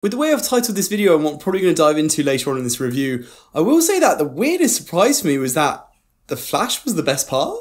With the way I've titled this video and what I'm probably going to dive into later on in this review, I will say that the weirdest surprise for me was that the Flash was the best part.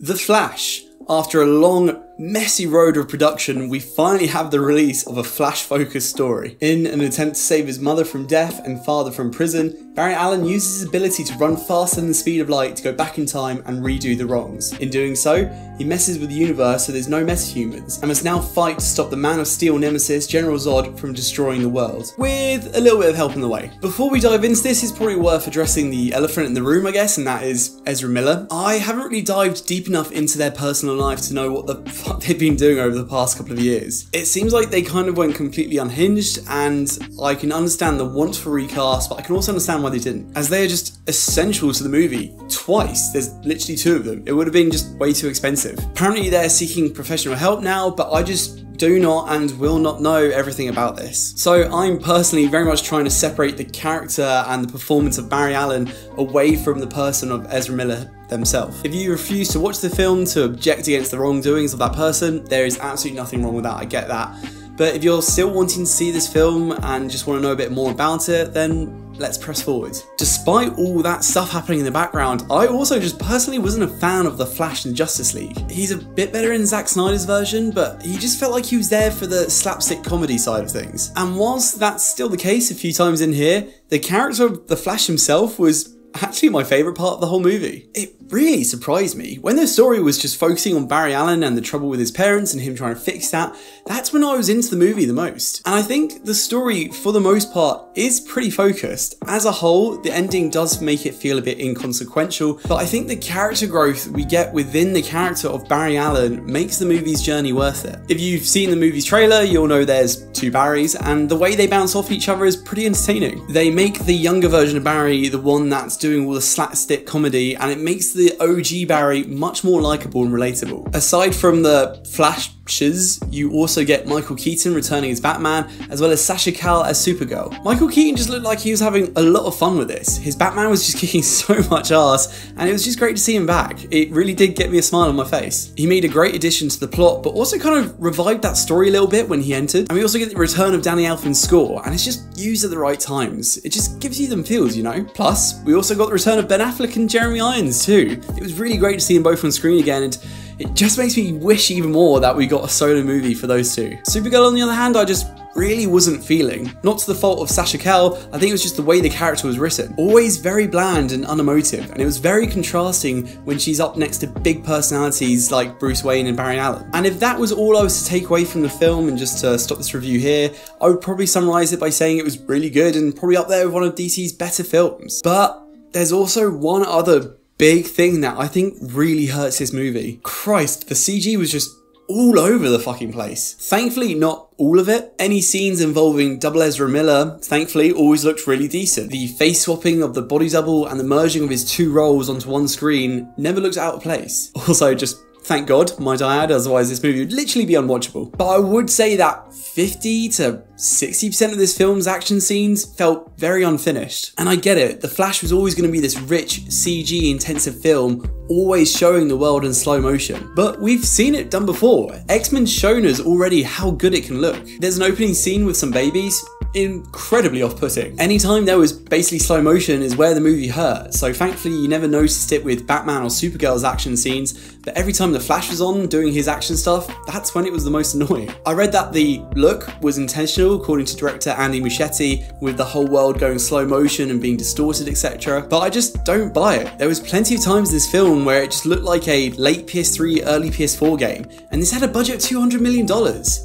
The Flash. After a long, messy road of production, we finally have the release of a Flash-focused story. In an attempt to save his mother from death and father from prison, Barry Allen uses his ability to run faster than the speed of light to go back in time and redo the wrongs. In doing so, he messes with the universe so there's no metahumans, and must now fight to stop the Man of Steel nemesis, General Zod, from destroying the world, with a little bit of help on the way. Before we dive into this, it's probably worth addressing the elephant in the room, I guess, and that is Ezra Miller. I haven't really dived deep enough into their personal life to know what the fuck they've been doing over the past couple of years. It seems like they kind of went completely unhinged, and I can understand the want for recast, but I can also understand why they didn't, as they are just essential to the movie. Twice, there's literally two of them. It would have been just way too expensive. Apparently they're seeking professional help now, but I just do not and will not know everything about this. So I'm personally very much trying to separate the character and the performance of Barry Allen away from the person of Ezra Miller themselves. If you refuse to watch the film to object against the wrongdoings of that person, there is absolutely nothing wrong with that, I get that. But if you're still wanting to see this film and just want to know a bit more about it, then let's press forward. Despite all that stuff happening in the background, I also just personally wasn't a fan of the Flash in Justice League. He's a bit better in Zack Snyder's version, but he just felt like he was there for the slapstick comedy side of things. And whilst that's still the case a few times in here, the character of the Flash himself was actually my favourite part of the whole movie. It really surprised me. When the story was just focusing on Barry Allen and the trouble with his parents and him trying to fix that, that's when I was into the movie the most. And I think the story, for the most part, is pretty focused. As a whole, the ending does make it feel a bit inconsequential, but I think the character growth we get within the character of Barry Allen makes the movie's journey worth it. If you've seen the movie's trailer, you'll know there's two Barrys, and the way they bounce off each other is pretty entertaining. They make the younger version of Barry the one that's doing all the slapstick comedy, and it makes the OG Barry much more likeable and relatable. Aside from the Flashes, you also get Michael Keaton returning as Batman, as well as Sasha Calle as Supergirl. Michael Keaton just looked like he was having a lot of fun with this. His Batman was just kicking so much ass, and it was just great to see him back. It really did get me a smile on my face. He made a great addition to the plot, but also kind of revived that story a little bit when he entered. And we also get the return of Danny Elfman's score, and it's just used at the right times. It just gives you them feels, you know? Plus, we also got the return of Ben Affleck and Jeremy Irons too. It was really great to see them both on screen again, and it just makes me wish even more that we got a solo movie for those two. Supergirl, on the other hand, I just really wasn't feeling. Not to the fault of Sasha Calle, I think it was just the way the character was written. Always very bland and unemotive, and it was very contrasting when she's up next to big personalities like Bruce Wayne and Barry Allen. And if that was all I was to take away from the film, and just to stop this review here, I would probably summarise it by saying it was really good and probably up there with one of DC's better films. But there's also one other big thing that I think really hurts this movie. Christ, the CG was just all over the fucking place. Thankfully, not all of it. Any scenes involving double Ezra Miller, thankfully, always looked really decent. The face swapping of the body double and the merging of his two roles onto one screen never looked out of place. Also, just thank God, might I add, otherwise this movie would literally be unwatchable. But I would say that 50 to 60% of this film's action scenes felt very unfinished. And I get it, The Flash was always going to be this rich, CG intensive film, always showing the world in slow motion. But we've seen it done before. X-Men's shown us already how good it can look. There's an opening scene with some babies, incredibly off-putting. Anytime there was basically slow motion is where the movie hurt, so thankfully you never noticed it with Batman or Supergirl's action scenes, but every time the Flash was on doing his action stuff, that's when it was the most annoying. I read that the look was intentional, according to director Andy Muschietti, with the whole world going slow motion and being distorted, etc. But I just don't buy it. There was plenty of times in this film where it just looked like a late PS3, early PS4 game, and this had a budget of $200 million.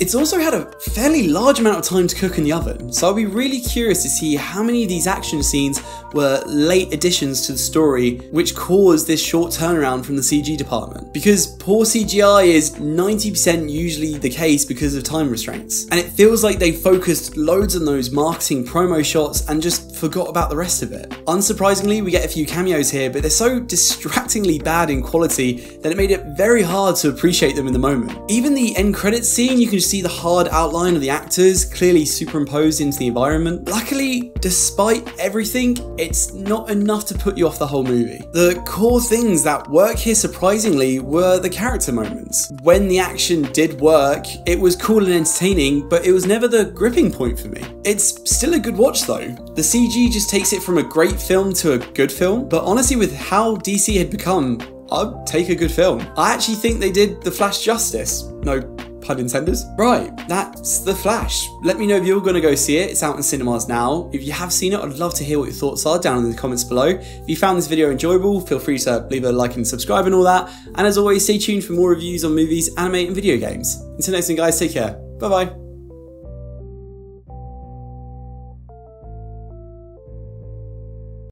It's also had a fairly large amount of time to cook in the oven, so I'll be really curious to see how many of these action scenes were late additions to the story which caused this short turnaround from the CG department. Because poor CGI is 90% usually the case because of time restraints, and it feels like they focused loads on those marketing promo shots and just forgot about the rest of it. Unsurprisingly, we get a few cameos here, but they're so distractingly bad in quality that it made it very hard to appreciate them in the moment. Even the end credits scene, you can see the hard outline of the actors clearly superimposed into the environment. Luckily, despite everything, it's not enough to put you off the whole movie. The core things that work here surprisingly were the character moments. When the action did work, it was cool and entertaining, but it was never the gripping point for me. It's still a good watch though. The CG just takes it from a great film to a good film, but honestly with how DC had become, I'd take a good film. I actually think they did The Flash justice. No pun intended. Right, that's The Flash. Let me know if you're going to go see it. It's out in cinemas now. If you have seen it, I'd love to hear what your thoughts are down in the comments below. If you found this video enjoyable, feel free to leave a like and subscribe and all that. And as always, stay tuned for more reviews on movies, anime and video games. Until next time guys, take care. Bye bye.